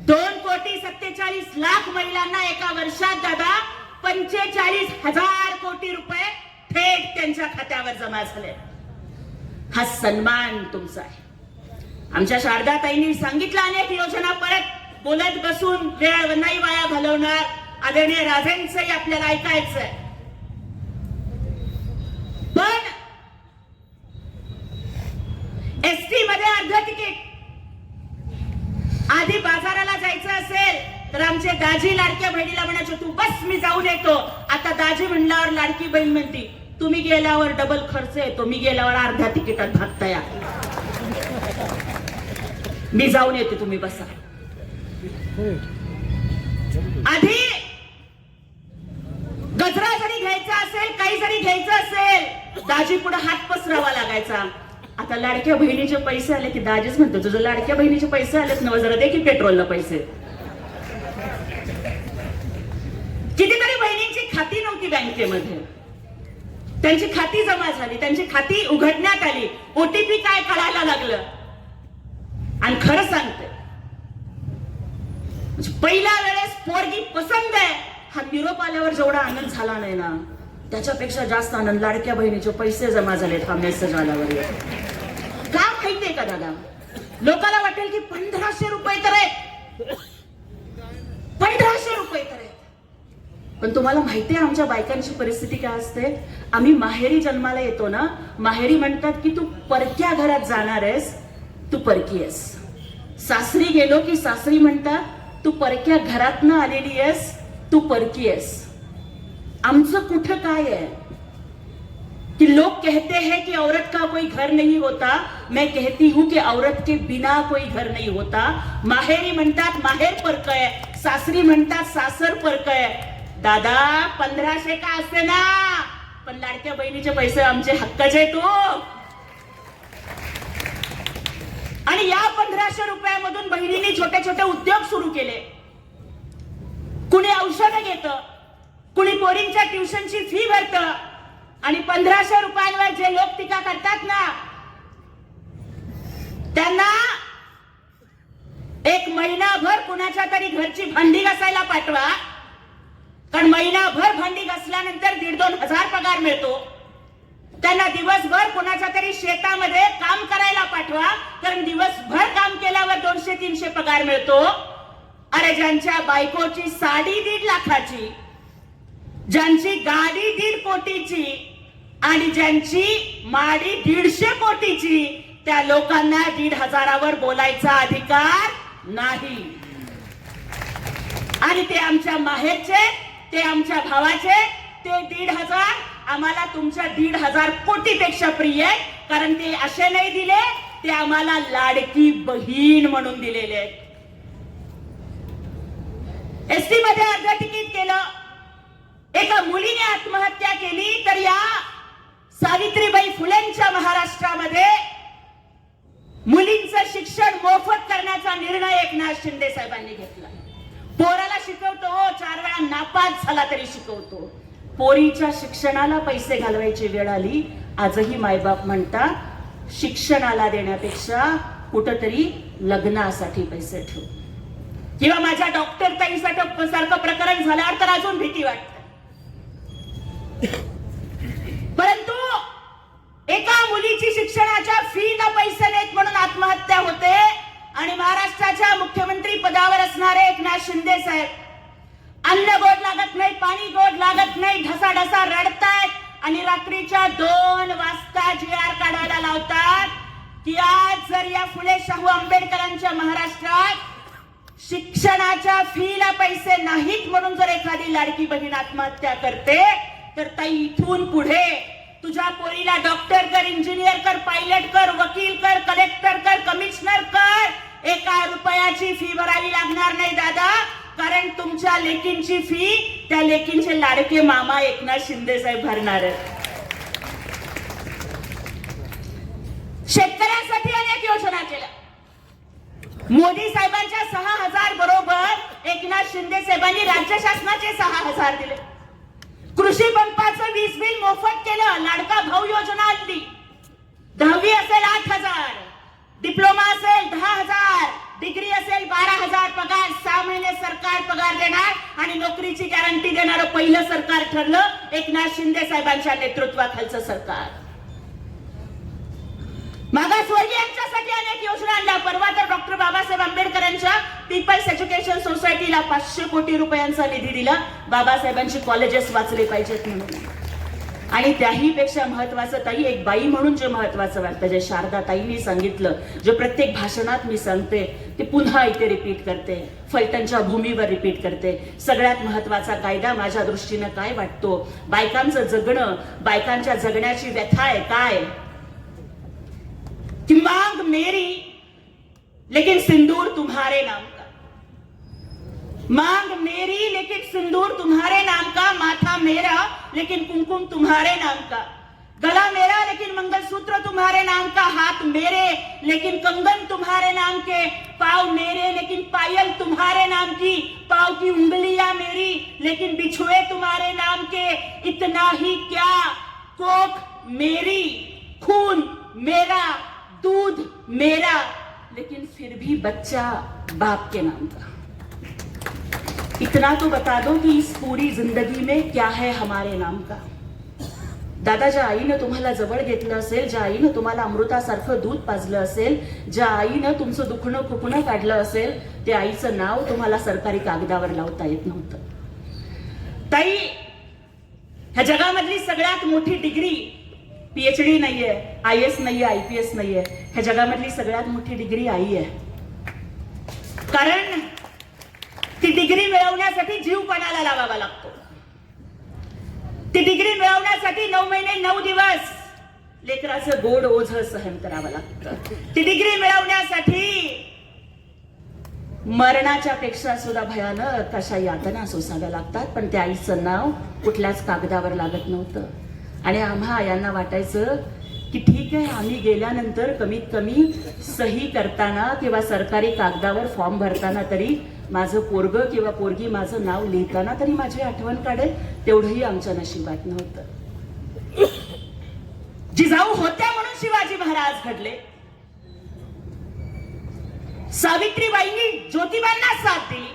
2,47,00,000 महिलांना एका वर्षात दादा 45,000 कोटी रुपये थेट त्यांच्या खात्यावर जमा झाले. हा सन्मान तुमचा आहे. आमच्या शारदाताईंनी सांगितलं अनेक योजना, परत बोलत बसून वेळ नाही वाया घालवणार. आदरणीय राजेंचंही आपल्याला ऐकायचंय. पण एसटी मध्ये अर्ध तिकीट. आधी बाजाराला जायचं असेल तर आमचे दाजी लाडक्या बहिणीला म्हणायचे तू बस मी जाऊन येतो. आता दाजी म्हणल्यावर लाडकी बहीण म्हणती तुम्ही गेल्यावर डबल खर्च येतो, मी गेल्यावर अर्ध्या तिकीटात भागता या, मी जाऊन येते तुम्ही बसा. आधी गजरा जरी घ्यायचा असेल, काही जरी घ्यायचं असेल दाजी पुढे हात पसरावा लागायचा. आता लाडक्या बहिणीचे पैसे आले की दाजीच म्हणतो तुझं लाडक्या बहिणीचे पैसे आलेत ना जरा दे की पेट्रोलला पैसे. कितीतरी बहिणींची खाती नव्हती बँकेमध्ये, त्यांची खाती जमा झाली, त्यांची खाती उघडण्यात आली, ओटीपी काय कळायला लागलं. आणि खरं सांगते पहिल्या वेळेस पोरगी पसंत आहे हा निरोप आल्यावर जेवढा आनंद झाला नाही ना त्याच्यापेक्षा जास्त आनंद लाडक्या बहिणीचे पैसे जमा झालेत हा मेसेज आल्यावर. का माहितीये का दादा, लोकांना वाटेल की 1,500 रुपये तर आहेत, 1,500 रुपये तर आहेत. पण तुम्हाला माहितीये आमच्या बायकांची परिस्थिती काय असते? आम्ही माहेरी जन्माला येतो ना, माहेरी म्हणतात की तू परक्या घरात जाणार आहेस, तू परकी आहेस. सासरी गेलो की सासरी म्हणतात तू परक्या घरातनं आलेली आहेस, तू परकी आहेस. आमचं कुठं काय आहे कि लोग कहते हैं कि औरत का कोई घर नहीं होता. मैं कहती हूं कि औरत के बिना कोई घर नहीं होता. माहेरी म्हणतात माहेर परक आहे, सासरी म्हणतात सासर परक आहे. दादा 1500 का असते ना, पण लाडक्या बहिणीचे पैसे आमचे हक्काचे तो. आणि या 1500 रुपयामधून बहिणींनी छोटे छोटे उद्योग सुरू केले. कुणी औषधं घेतं, कुणी पोरींच्या ट्युशनची फी भरतं. आणि 1500 रुपयांवर जे लोक टीका करतात ना, त्यांना एक महिनाभर कुणाच्या तरी घरची भांडी घासायला पाठवा, कारण महिनाभर भांडी घासल्यानंतर 1,500-2,000 पगार मिळतो. त्यांना दिवसभर कुणाच्या तरी शेतामध्ये काम करायला पाठवा, कारण दिवसभर काम केल्यावर 200-300 पगार मिळतो. अरे ज्यांच्या बायकोची साडी 1.5 लाखाची, ज्यांची गाडी 1.5 कोटीची आणि ज्यांची माडी 150 कोटीची, त्या लोकांना 1,500वर बोलायचा अधिकार नाही. आणि ते आमच्या माहेरचे, ते आमच्या भावाचे, ते 1,500 आम्हाला तुमच्या 1,500 कोटीपेक्षा प्रिय आहे. कारण ते असे नाही दिले, ते आम्हाला लाडकी बहीण म्हणून दिलेले आहेत. एसटी मध्ये अर्ध तिकीट केलं, एका मुलीने आत्महत्या केली, तर या सावित्रीबाई फुलेंच्या महाराष्ट्रामध्ये मुलींचं शिक्षण मोफत करण्याचा निर्णय एकनाथ शिंदे साहेबांनी घेतला. पोराला शिकवतो, 4 वेळा नापास झाला तरी शिकवतो. पोरीच्या शिक्षणाला पैसे घालवायची वेळ आली. आजही मायबाप म्हणतात शिक्षणाला देण्यापेक्षा कुठंतरी लग्नासाठी पैसे ठेव. किंवा माझ्या डॉक्टर ताईसाठी सारखं प्रकरण झाल्यावर तर अजून भीती वाटते. परंतु एका मुलीची शिक्षणाच्या फीला पैसे नाहीत म्हणून आत्महत्या होते. आणि महाराष्ट्राच्या मुख्यमंत्री पदावर असणारे एकनाथ शिंदे साहेब अन्न गोड लागत नाही, पाणी गोड लागत नाही, ढसाढसा रडतायत. आणि रात्रीच्या 2 वाजता GR काढायला लावतात की आज जर या फुले शाहू आंबेडकरांच्या महाराष्ट्रात शिक्षणाच्या फीला पैसे नाहीत म्हणून जर एखादी लाडकी बहीण आत्महत्या करते, तर ताई इथून पुढे तुझ्या पोरीला डॉक्टर कर, इंजिनियर कर, पायलट कर, वकील कर, कलेक्टर कर, कमिशनर कर. 1 रुपयाची फी भरावी लागणार नाही दादा, कारण तुमच्या लेकींची फी त्या लेकींचे लाडके मामा एकनाथ शिंदे साहेब भरणार आहेत. शेतकऱ्यांसाठी अनेक योजना केल्या. मोदी साहेबांच्या 6,000 बरोबर एकनाथ शिंदे साहेबांनी राज्य शासनाचे 6,000 दिले. कृषी पंपाचं वीज बिल मोफत केलं. लाडका भाऊ योजना आणली. 10वी असेल 8,000, डिप्लोमा असेल 10,000, डिग्री असेल 12,000 पगार. 6 महिने सरकार पगार देणार आणि नोकरीची गॅरंटी देणारं पहिलं सरकार ठरलं एकनाथ शिंदे साहेबांच्या नेतृत्वाखालचं सरकार. मागासवर्गीयांच्यासाठी अनेक योजना आणल्या. परवा तर डॉक्टर बाबासाहेब आंबेडकरांच्या पीपल्स एज्युकेशन सोसायटीला 500 कोटी रुपयांचा निधी दिला. बाबासाहेबांची कॉलेजेस वाचले पाहिजेत म्हणून. आणि त्याही पेक्षा महत्वाचं ताई, एक बाई म्हणून जे महत्वाचं वाटतं, जे शारदा ताईंनी सांगितलं, जे प्रत्येक भाषणात मी सांगते, ते पुन्हा इथे रिपीट करते, फलटणच्या भूमीवर रिपीट करते. सगळ्यात महत्वाचा कायदा माझ्या दृष्टीनं काय वाटतो, बायकांचं जगणं, बायकांच्या जगण्याची व्यथा आहे काय कि मांग मेरी लेकिन सिंदूर तुम्हारे नाम का. मांग मेरी लेकिन सिंदूर तुम्हारे नाम का. माथा मेरा लेकिन कुमकुम तुम्हारे नाम का. गला मेरा लेकिन मंगलसूत्र तुम्हारे नाम का. हाथ मेरे लेकिन कंगन तुम्हारे नाम के. पाँव मेरे लेकिन पायल तुम्हारे नाम की. पाँव की उंगलियां मेरी लेकिन बिछुए तुम्हारे नाम के. इतना ही क्या, कोख मेरी, खून मेरा, दूध मेरा, लेकिन फिर भी बच्चा बाप के नाम का. इतना तो बता दो कि इस पूरी जिंदगी में क्या है हमारे नाम का. दादा, ज्या आईनं तुम्हाला जवळ घेतलं असेल, ज्या आईनं तुम्हाला अमृतासारखं दूध पाजलं असेल, ज्या आईनं तुमचं दुखणं खुपणं काढलं असेल, त्या आईचं नाव तुम्हाला सरकारी कागदावर लावता येत नव्हतं. ताई, ह्या जगामधली सगळ्यात मोठी डिग्री PhD नाहीये, IAS नाहीये, IPS नाहीये. ह्या जगामधली सगळ्यात मोठी डिग्री आई आहे. कारण ती डिग्री मिळवण्यासाठी जीव पणाला लावावा लागतो. ती डिग्री मिळवण्यासाठी 9 महिने 9 दिवस लेकराचं गोड ओझं सहन करावं लागतं. ती डिग्री मिळवण्यासाठी मरणाच्या पेक्षा सुद्धा भयानक अशा यातना सोसाव्या लागतात. पण त्या आईचं नाव कुठल्याच कागदावर लागत नव्हतं. आणि आम्हा यांना वाटायचं की ठीक आहे, आम्ही गेल्यानंतर कमीत कमी सही करताना किंवा सरकारी कागदावर फॉर्म भरताना तरी माझं पोरग किंवा पोरगी माझं नाव लिहिताना तरी माझी आठवण काढेल. तेवढंही आमच्या नशिबात नव्हतं. जिजाऊ होत्या म्हणून शिवाजी महाराज घडले. सावित्रीबाईंनी ज्योतिबांना साथ दिली.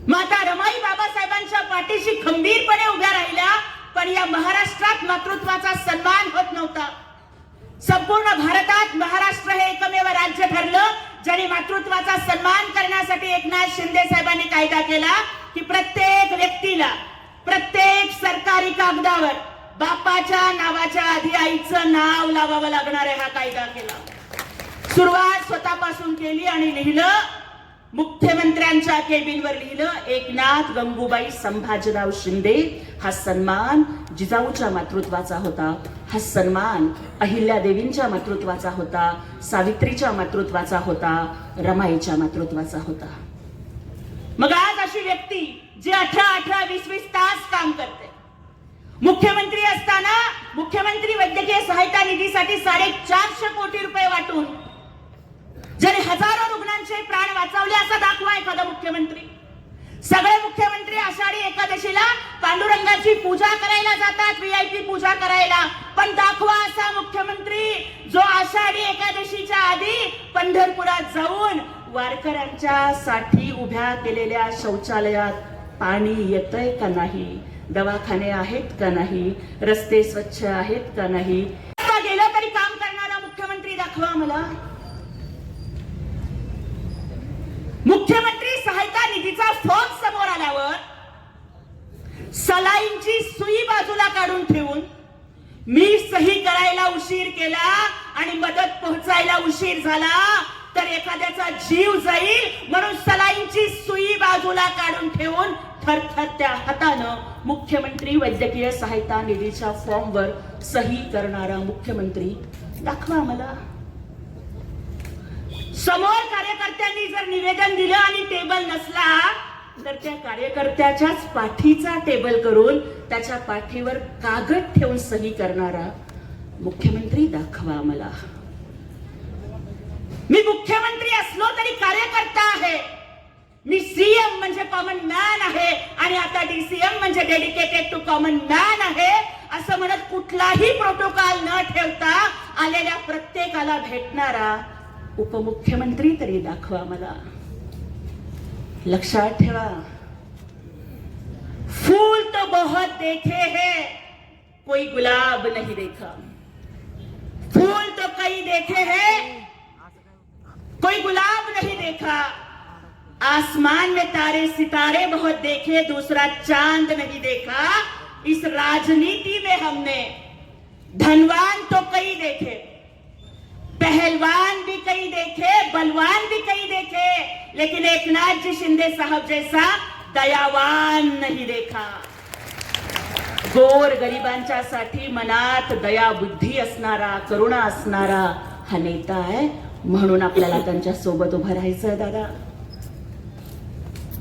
माता रमाई बाबासाहेबांच्या पाठीशी खंबीरपणे उभ्या राहिल्या. पण या महाराष्ट्रात मातृत्वाचा सन्मान होत नव्हता. संपूर्ण भारतात महाराष्ट्र हे एकमेव राज्य ठरलं ज्याने मातृत्वाचा सन्मान करण्यासाठी एकनाथ शिंदे साहेबांनी कायदा केला की प्रत्येक व्यक्तीला प्रत्येक सरकारी कागदावर बापाच्या नावाच्या आधी आईचं नाव लावावं लागणार आहे. हा कायदा केला. सुरुवात स्वतःपासून केली आणि लिहिलं, मुख्यमंत्र्यांच्या केबिनवर लिहिलं, एकनाथ गंगूबाई संभाजीराव शिंदे. हा सन्मान जिजाऊच्या मातृत्वाचा होता. हा सन्मान अहिल्यादेवींच्या मातृत्वाचा होता, सावित्रीच्या मातृत्वाचा होता, रमाईच्या मातृत्वाचा होता. मग आज अशी व्यक्ती जी 18-18, 20-20 तास काम करते, मुख्यमंत्री असताना मुख्यमंत्री वैद्यकीय सहायता निधीसाठी 450 कोटी रुपये वाटून ज्याने हजारो रुग्णांचे प्राण वाचवले असा दाखवा एखादा मुख्यमंत्री. सगळे मुख्यमंत्री आषाढी एकादशीला पांडुरंगाची पूजा करायला जातात, VIP पूजा करायला. पण दाखवा असा मुख्यमंत्री जो आषाढी एकादशीच्या आधी पंढरपुरात जाऊन वारकऱ्यांच्या साठी उभ्या केलेल्या शौचालयात पाणी येतंय का नाही, दवाखाने आहेत का नाही, रस्ते स्वच्छ आहेत का नाही, गेलं तरी काम करणारा मुख्यमंत्री दाखवा मला. मुख्यमंत्री सहायता निधीचा फॉर्म समोर आल्यावर सलाईंची सुई बाजूला काढून ठेवून मी सही करायला उशीर केला आणि मदत पोहोचायला उशीर झाला तर एखाद्याचा जीव जाईल म्हणून सलाईंची सुई बाजूला काढून ठेवून थरथरत्या हातानं मुख्यमंत्री वैद्यकीय सहायता निधीच्या फॉर्मवर सही करणारा मुख्यमंत्री दाखवा मला. समोर कार्यकर्त्यांनी जर निवेदन दिलं आणि टेबल नसला तर त्या कार्यकर्त्याच्याच पाठीचा टेबल करून त्याच्या पाठीवर कागद ठेवून सही करणारा मुख्यमंत्री दाखवा मला. मी मुख्यमंत्री असलो तरी कार्यकर्ता आहे. मी CM म्हणजे कॉमन मॅन आहे आणि आता DCM म्हणजे डेडिकेटेड टू कॉमन मॅन आहे असं म्हणत कुठलाही प्रोटोकॉल न ठेवता आलेल्या प्रत्येकाला भेटणारा उपमुख्यमंत्री तरी दाखवा मला. लक्षात ठेवा, फूल तो बहुत देखे हैं, कोई गुलाब नहीं देखा. फूल तो कई देखे हैं, कोई गुलाब नहीं देखा. आसमान में तारे सितारे बहुत देखे, दूसरा चांद नहीं देखा. इस राजनीति में हमने धनवान तो कई देखे, पहलवान भी कई देखे, बलवान भी कई देखे, लेकिन एकनाथ जी शिंदे साहब जैसा दयावान नहीं देखा. गोर गरिबांच्या साठी मनात दया बुद्धी असणारा, करुणा असणारा हा नेता आहे म्हणून आपल्याला त्यांच्या सोबत उभं राहायचं. दादा,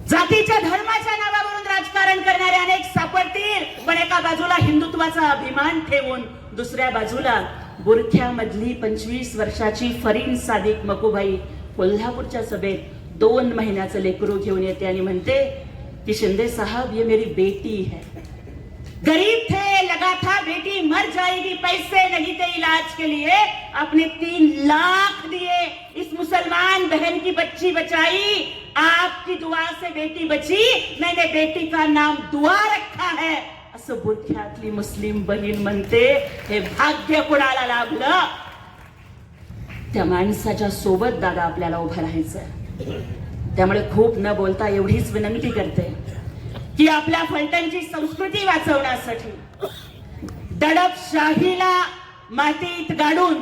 जातीच्या धर्माच्या नावावरून राजकारण करणारे अनेक सापडतील, पण एका बाजूला हिंदुत्वाचा अभिमान ठेवून दुसऱ्या बाजूला बुरख्यामधली 25 वर्षाची फरीन सादिक मकुबाई कोल्हापूरच्या सभेत 2 महिन्याचं लेकरू घेऊन येते आणि म्हणते कि शिंदे साहब ये मेरी बेटी है. गरीब थे, लगा था बेटी मर जाएगी, पैसे नहीं थे इलाज के लिए, आपने 3 लाख दिए, इस मुसलमान बहन की बच्ची बचाई, आपकी दुआ से बेटी बची, मैंने बेटी का नाम दुआ रखा है असं बुरख्यातली मुस्लिम बहीण म्हणते. हे भाग्य कुणाला लाभलं? त्या माणसाच्या सोबत दादा आपल्याला उभं राहायचं. त्यामुळे खूप न बोलता एवढीच विनंती करते की आपल्या फलटणची संस्कृती वाचवण्यासाठी, दडपशाहीला मातीत गाडून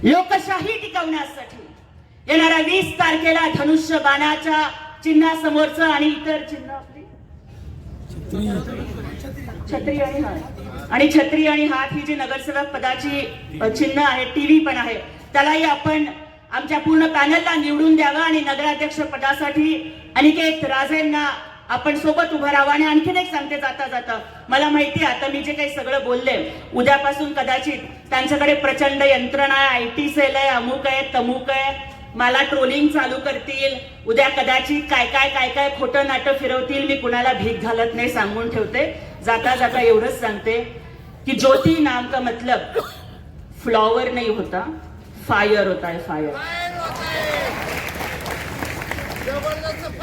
लोकशाही टिकवण्यासाठी येणाऱ्या 20 तारखेला धनुष्य बाणाच्या चिन्हासमोरचं आणि इतर चिन्ह आपली छत्री आणि हात आणि छत्री आणि हात ही जी नगरसेवक पदाची चिन्ह आहे, टीव्ही पण आहे, त्यालाही आपण आमच्या पूर्ण पॅनलला निवडून द्यावं आणि नगराध्यक्ष पदासाठी अनिकेत राजेंना आपण सोबत उभं राहावं. आणि आणखीन एक सांगते जाता जाता, मला माहिती आहे आता मी जे काही सगळं बोलले, उद्यापासून कदाचित त्यांच्याकडे प्रचंड यंत्रणा आहे, आयटी सेल आहे, अमुक आहे तमुक आहे, मला ट्रोलिंग चालू करतील, उद्या कदाचित काय काय काय काय खोटं नाटक फिरवतील. मी कुणाला भीक घालत नाही, सांगून ठेवते. जाता जाता एवढंच सांगते की ज्योति नाम का मतलब फ्लॉवर नहीं होता, फायर होता है, फायर.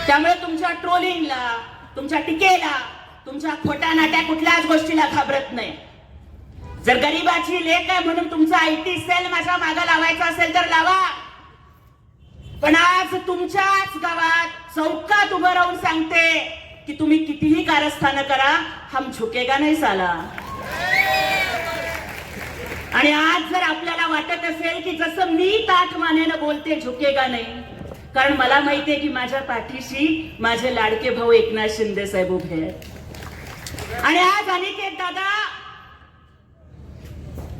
त्यामुळे तुमच्या ट्रोलिंगला, तुमच्या टीकेला, तुमच्या खोट्या नाट्या कुठल्याच गोष्टीला घाबरत नाही. जर गरीबाची लेक आहे म्हणून तुमचा आयटी सेल माझ्या मागे लावायचा असेल तर लावा, पण आज तुमच्याच गावात चौकात उभं राहून सांगते की तुम्ही कितीही कारस्थानं करा, हम झुकेगा नाही साला. आणि आज जर आपल्याला वाटत असेल की जसं मी ताठ मानेनं बोलते झुकेगा नाही, कारण मला माहितीये की माझ्या पाठीशी माझे लाडके भाऊ एकनाथ शिंदे साहेब उभे आहेत. आणि आज अनिकेत दादा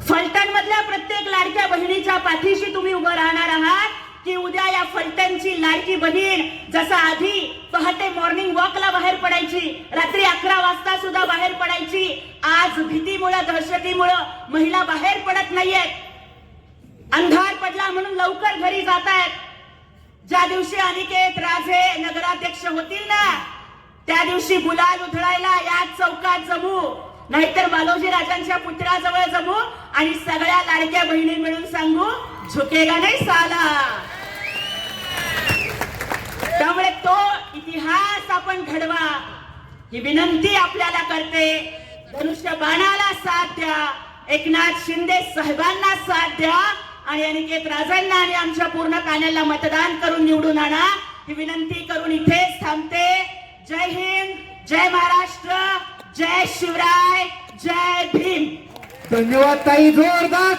फलटण मधल्या प्रत्येक लाडक्या बहिणीच्या पाठीशी तुम्ही उभं राहणार आहात की उद्या या फलटणची लाडकी बहीण जसं आधी पहाटे मॉर्निंग वॉकला बाहेर पडायची, रात्री 11 वाजता सुद्धा बाहेर पडायची, आज भीतीमुळे दहशतीमुळे महिला बाहेर पडत नाहीयेत, अंधार पडला म्हणून लवकर घरी जात आहेत. ज्या दिवशी अनिकेत राजे नगराध्यक्ष होतील ना, त्या दिवशी गुलाल उधळायला याच चौकात जमू, नाहीतर बालोजी राजांच्या पुतळ्याजवळ जमू आणि सगळ्या लाडक्या बहिणी मिळून सांगू झुकेगा नाही साला. त्यामुळे तो इतिहास आपण घडवा ही विनंती आपल्याला करते. धनुष्य बाणाला साथ द्या, एकनाथ शिंदे साहेबांना साथ द्या आणि अनिकेत राजांना आणि आमच्या पूर्ण पॅनलला मतदान करून निवडून आणा ही विनंती करून इथेच थांबते. जय हिंद, जय महाराष्ट्र, जय शिवराय, जय भीम. धन्यवाद ताई, जोरदार